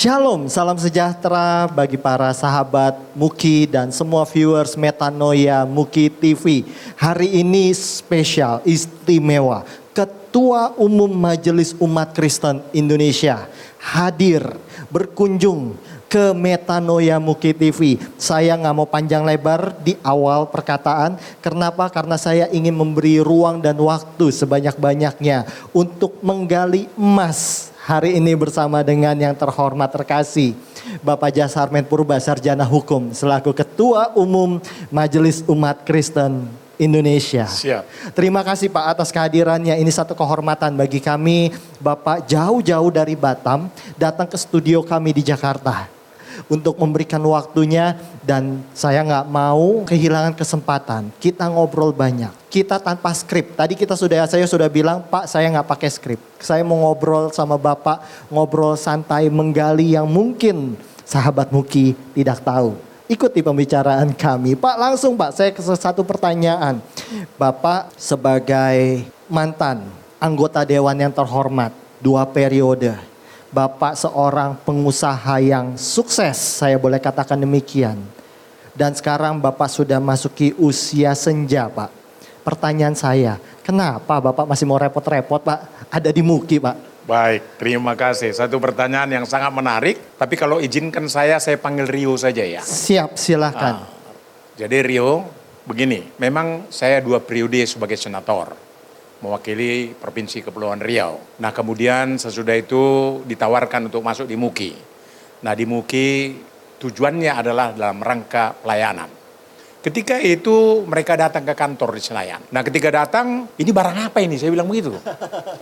Shalom, salam sejahtera bagi para sahabat Muki dan semua viewers Metanoia Muki TV. Hari ini spesial, istimewa. Ketua Umum Majelis Umat Kristen Indonesia hadir berkunjung ke Metanoia Muki TV. Saya nggak mau panjang lebar di awal perkataan. Kenapa? Karena saya ingin memberi ruang dan waktu sebanyak-banyaknya untuk menggali emas hari ini bersama dengan yang terhormat terkasih Bapak Jasarmen Purba, Sarjana Hukum selaku Ketua Umum Majelis Umat Kristen Indonesia. Siap. Terima kasih Pak atas kehadirannya. Ini satu kehormatan bagi kami. Bapak jauh-jauh dari Batam datang ke studio kami di Jakarta untuk memberikan waktunya, dan saya nggak mau kehilangan kesempatan. Kita ngobrol banyak, kita tanpa skrip. Tadi saya sudah bilang, Pak, saya nggak pakai skrip. Saya mau ngobrol sama Bapak, ngobrol santai, menggali yang mungkin sahabat Muki tidak tahu. Ikuti pembicaraan kami. Pak, langsung Pak, saya ke satu pertanyaan. Bapak sebagai mantan anggota Dewan yang terhormat 2 periode. Bapak seorang pengusaha yang sukses, saya boleh katakan demikian. Dan sekarang Bapak sudah masuki usia senja, Pak. Pertanyaan saya, kenapa Bapak masih mau repot-repot, Pak? Ada di Muki, Pak. Baik, terima kasih. Satu pertanyaan yang sangat menarik. Tapi kalau izinkan saya panggil Rio saja ya. Siap, silakan. Jadi Rio, begini. Memang saya 2 periode sebagai senator, mewakili Provinsi Kepulauan Riau. Nah kemudian sesudah itu ditawarkan untuk masuk di Muki. Nah di Muki tujuannya adalah dalam rangka pelayanan. Ketika itu mereka datang ke kantor di Senayan. Nah ketika datang, ini barang apa ini? Saya bilang begitu.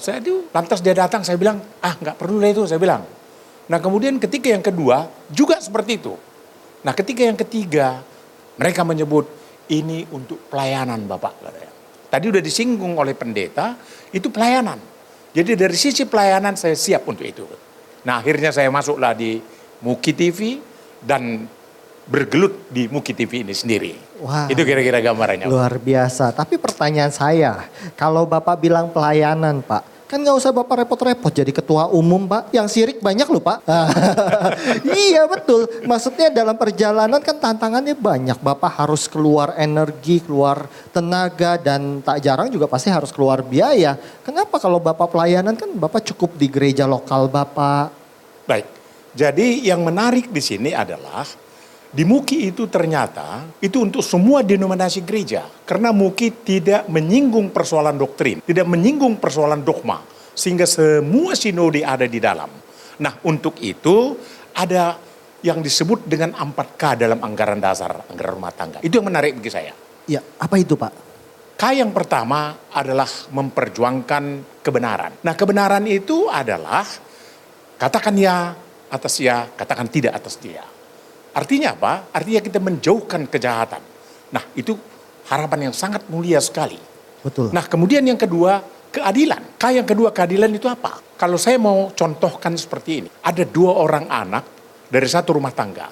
Saya itu lantas dia datang, saya bilang, nggak perlu lah itu, saya bilang. Nah kemudian ketika yang kedua juga seperti itu. Nah ketika yang ketiga, mereka menyebut ini untuk pelayanan Bapak, katanya. Tadi udah disinggung oleh pendeta, itu pelayanan. Jadi dari sisi pelayanan saya siap untuk itu. Nah akhirnya saya masuklah di Muki TV dan bergelut di Muki TV ini sendiri. Wah, itu kira-kira gambarannya. Luar biasa. Tapi pertanyaan saya, kalau Bapak bilang pelayanan Pak, kan gak usah Bapak repot-repot jadi ketua umum Pak. Yang sirik banyak loh Pak. Iya betul. Maksudnya dalam perjalanan kan tantangannya banyak. Bapak harus keluar energi, keluar tenaga, dan tak jarang juga pasti harus keluar biaya. Kenapa kalau Bapak pelayanan kan Bapak cukup di gereja lokal Bapak? Baik, jadi yang menarik di sini adalah di Muki itu ternyata itu untuk semua denominasi gereja. Karena Muki tidak menyinggung persoalan doktrin, tidak menyinggung persoalan dogma. Sehingga semua sinode ada di dalam. Nah untuk itu ada yang disebut dengan 4K dalam anggaran dasar, anggaran rumah tangga. Itu yang menarik bagi saya. Ya, apa itu Pak? K yang pertama adalah memperjuangkan kebenaran. Nah kebenaran itu adalah katakan ya atas ya, katakan tidak atas tidak. Artinya apa? Artinya kita menjauhkan kejahatan. Nah itu harapan yang sangat mulia sekali. Betul. Nah kemudian yang kedua, keadilan. Yang kedua, keadilan itu apa? Kalau saya mau contohkan seperti ini. Ada 2 orang anak dari satu rumah tangga.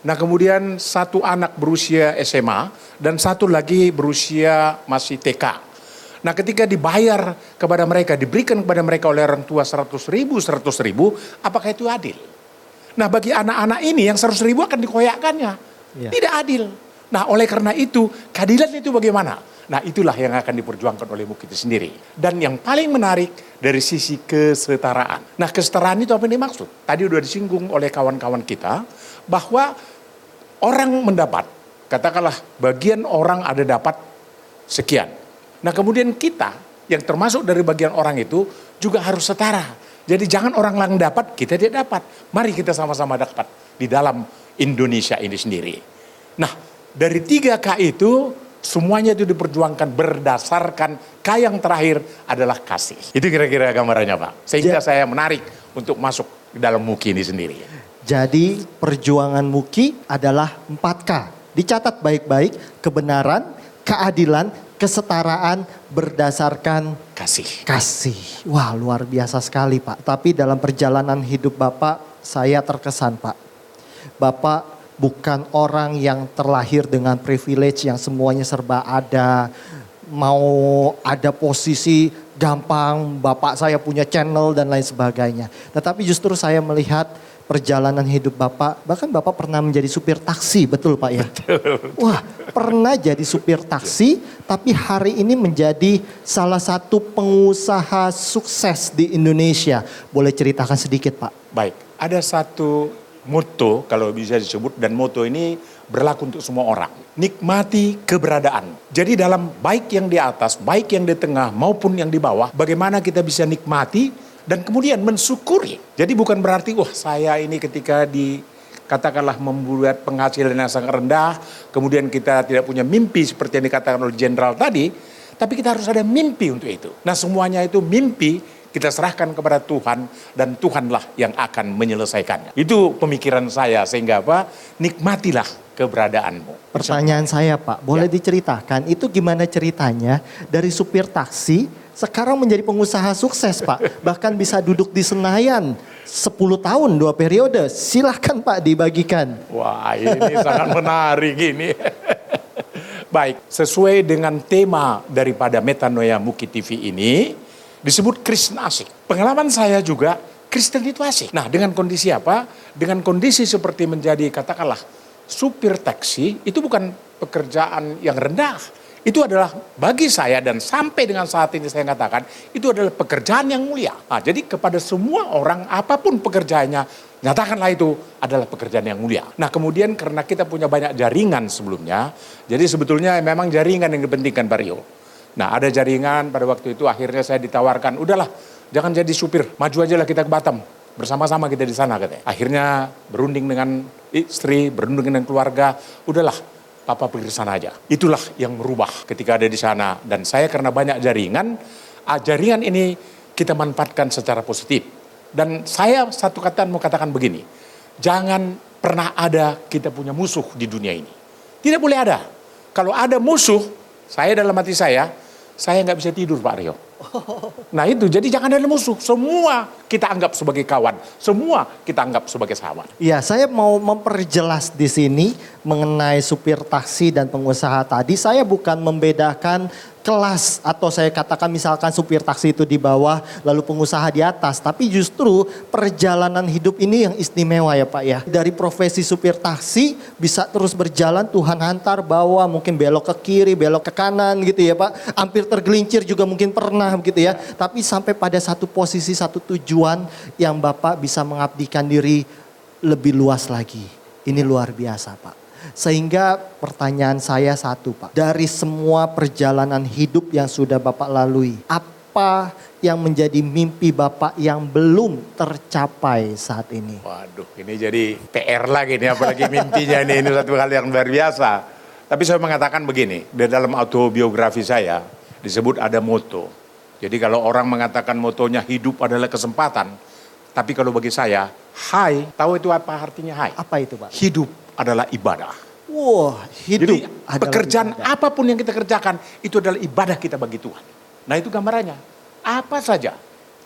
Nah kemudian satu anak berusia SMA dan satu lagi berusia masih TK. Nah ketika dibayar kepada mereka, diberikan kepada mereka oleh orang tua 100 ribu, apakah itu adil? Nah bagi anak-anak ini yang 100 ribu akan dikoyakkannya. Ya. Tidak adil. Nah oleh karena itu keadilan itu bagaimana? Nah itulah yang akan diperjuangkan oleh Muki itu sendiri. Dan yang paling menarik dari sisi kesetaraan. Nah kesetaraan itu apa yang dimaksud? Tadi sudah disinggung oleh kawan-kawan kita bahwa orang mendapat, katakanlah bagian orang ada dapat sekian. Nah kemudian kita yang termasuk dari bagian orang itu juga harus setara. Jadi jangan orang lain dapat, kita tidak dapat. Mari kita sama-sama dapat di dalam Indonesia ini sendiri. Nah, dari 3K itu semuanya itu diperjuangkan berdasarkan K yang terakhir adalah kasih. Itu kira-kira gambarannya Pak. Sehingga saya menarik untuk masuk ke dalam Muki ini sendiri. Jadi perjuangan Muki adalah 4K. Dicatat baik-baik, kebenaran, keadilan, kesetaraan berdasarkan kasih. Wah luar biasa sekali Pak. Tapi dalam perjalanan hidup Bapak saya terkesan Pak. Bapak bukan orang yang terlahir dengan privilege yang semuanya serba ada. Mau ada posisi gampang, bapak saya punya channel dan lain sebagainya. Tetapi justru saya melihat perjalanan hidup Bapak, bahkan Bapak pernah menjadi supir taksi, betul Pak ya? Wah, pernah jadi supir taksi, tapi hari ini menjadi salah satu pengusaha sukses di Indonesia. Boleh ceritakan sedikit Pak? Baik, ada satu motto kalau bisa disebut, dan motto ini berlaku untuk semua orang. Nikmati keberadaan. Jadi dalam baik yang di atas, baik yang di tengah maupun yang di bawah, bagaimana kita bisa nikmati dan kemudian mensyukuri. Jadi bukan berarti, wah saya ini ketika katakanlah membuat penghasilan yang sangat rendah, kemudian kita tidak punya mimpi seperti yang dikatakan oleh jenderal tadi, tapi kita harus ada mimpi untuk itu. Nah semuanya itu mimpi, kita serahkan kepada Tuhan dan Tuhanlah yang akan menyelesaikannya. Itu pemikiran saya, sehingga apa? Nikmatilah keberadaanmu. Pertanyaan saya Pak, boleh diceritakan itu gimana ceritanya dari supir taksi sekarang menjadi pengusaha sukses Pak. Bahkan bisa duduk di Senayan 10 tahun 2 periode. Silahkan Pak dibagikan. Wah ini sangat menarik ini. Baik, sesuai dengan tema daripada Metanoia Muki TV ini, disebut Kristen asik. Pengalaman saya juga, Kristen itu asik. Nah dengan kondisi apa? Dengan kondisi seperti menjadi katakanlah supir taksi, itu bukan pekerjaan yang rendah. Itu adalah bagi saya dan sampai dengan saat ini saya katakan, itu adalah pekerjaan yang mulia. Nah, jadi kepada semua orang apapun pekerjaannya, nyatakanlah itu adalah pekerjaan yang mulia. Nah kemudian karena kita punya banyak jaringan sebelumnya, jadi sebetulnya memang jaringan yang dipentingkan Pak Rio. Nah ada jaringan pada waktu itu akhirnya saya ditawarkan, udahlah jangan jadi supir, maju aja lah kita ke Batam. Bersama-sama kita di sana katanya. Akhirnya berunding dengan istri, berunding dengan keluarga, udahlah Papa pergi ke sana aja. Itulah yang merubah ketika ada di sana. Dan saya karena banyak jaringan, jaringan ini kita manfaatkan secara positif. Dan saya satu kata mau katakan begini, jangan pernah ada kita punya musuh di dunia ini. Tidak boleh ada. Kalau ada musuh, saya dalam hati saya nggak bisa tidur Pak Rio. Nah itu, jadi jangan ada musuh. Semua kita anggap sebagai kawan. Semua kita anggap sebagai sahabat. Ya, saya mau memperjelas di sini mengenai supir taksi dan pengusaha tadi. Saya bukan membedakan kelas atau saya katakan misalkan supir taksi itu di bawah lalu pengusaha di atas. Tapi justru perjalanan hidup ini yang istimewa ya Pak ya. Dari profesi supir taksi bisa terus berjalan, Tuhan hantar bawa, mungkin belok ke kiri, belok ke kanan gitu ya Pak. Hampir tergelincir juga mungkin pernah gitu ya. Tapi sampai pada satu posisi, satu tujuan yang Bapak bisa mengabdikan diri lebih luas lagi. Ini luar biasa Pak. Sehingga pertanyaan saya satu Pak. Dari semua perjalanan hidup yang sudah Bapak lalui, apa yang menjadi mimpi Bapak yang belum tercapai saat ini? Waduh, ini jadi PR lagi nih, apalagi mimpinya ini satu hal yang luar biasa. Tapi saya mengatakan begini, di dalam autobiografi saya disebut ada moto. Jadi kalau orang mengatakan motonya hidup adalah kesempatan, tapi kalau bagi saya, hai, tahu itu apa artinya hai? Apa itu Pak? Hidup adalah ibadah. Wah, hidup Jadi adalah pekerjaan ibadah. apapun yang kita kerjakan, itu adalah ibadah kita bagi Tuhan. Nah itu gambarannya, apa saja.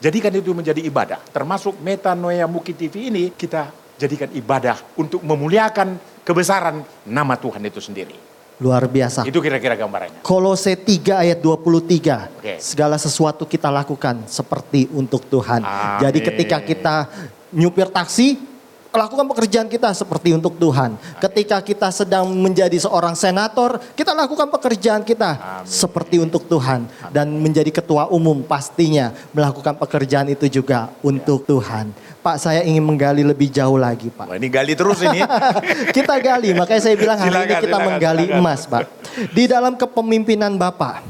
Jadikan itu menjadi ibadah. Termasuk Metanoia Muki TV ini, kita jadikan ibadah untuk memuliakan kebesaran nama Tuhan itu sendiri. Luar biasa. Itu kira-kira gambarannya. Kolose 3 ayat 23. Oke. Segala sesuatu kita lakukan seperti untuk Tuhan. Amin. Jadi ketika kita nyupir taksi, lakukan pekerjaan kita seperti untuk Tuhan. Ketika kita sedang menjadi seorang senator, kita lakukan pekerjaan kita seperti untuk Tuhan. Dan menjadi ketua umum pastinya melakukan pekerjaan itu juga untuk Tuhan. Pak, saya ingin menggali lebih jauh lagi Pak. Wah, ini gali terus ini. Kita gali, makanya saya bilang hari ini kita menggali silakan. emas Pak. Di dalam kepemimpinan Bapak,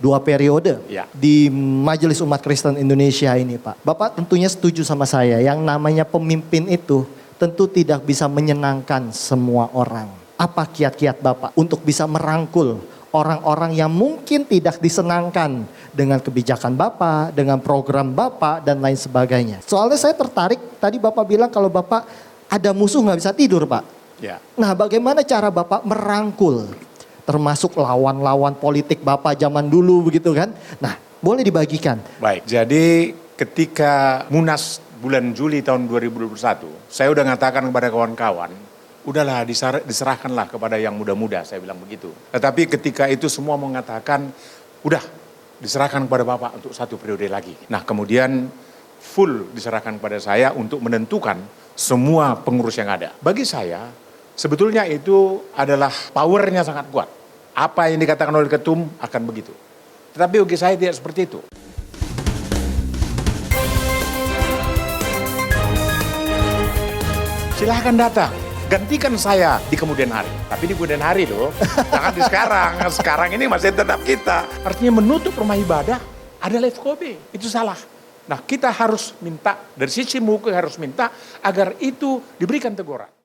2 periode Ya. di Majelis Umat Kristen Indonesia ini Pak. Bapak tentunya setuju sama saya, yang namanya pemimpin itu tentu tidak bisa menyenangkan semua orang. Apa kiat-kiat Bapak untuk bisa merangkul orang-orang yang mungkin tidak disenangkan dengan kebijakan Bapak, dengan program Bapak dan lain sebagainya. Soalnya saya tertarik, tadi Bapak bilang kalau Bapak ada musuh nggak bisa tidur Pak. Ya. Nah bagaimana cara Bapak merangkul termasuk lawan-lawan politik Bapak zaman dulu begitu kan. Nah boleh dibagikan. Baik, jadi ketika Munas bulan Juli tahun 2021, saya udah ngatakan kepada kawan-kawan, udahlah diserahkanlah kepada yang muda-muda, saya bilang begitu. Tetapi ketika itu semua mengatakan, udah diserahkan kepada Bapak untuk 1 periode lagi. Nah kemudian full diserahkan kepada saya untuk menentukan semua pengurus yang ada. Bagi saya, sebetulnya itu adalah powernya sangat kuat. Apa yang dikatakan oleh ketum akan begitu. Tetapi bagi saya tidak seperti itu. Silahkan datang, gantikan saya di kemudian hari. Tapi di kemudian hari loh, jangan di sekarang. Sekarang ini masih tetap kita. Artinya menutup rumah ibadah adalah FKB, itu salah. Nah kita harus minta, dari sisi hukum harus minta agar itu diberikan teguran.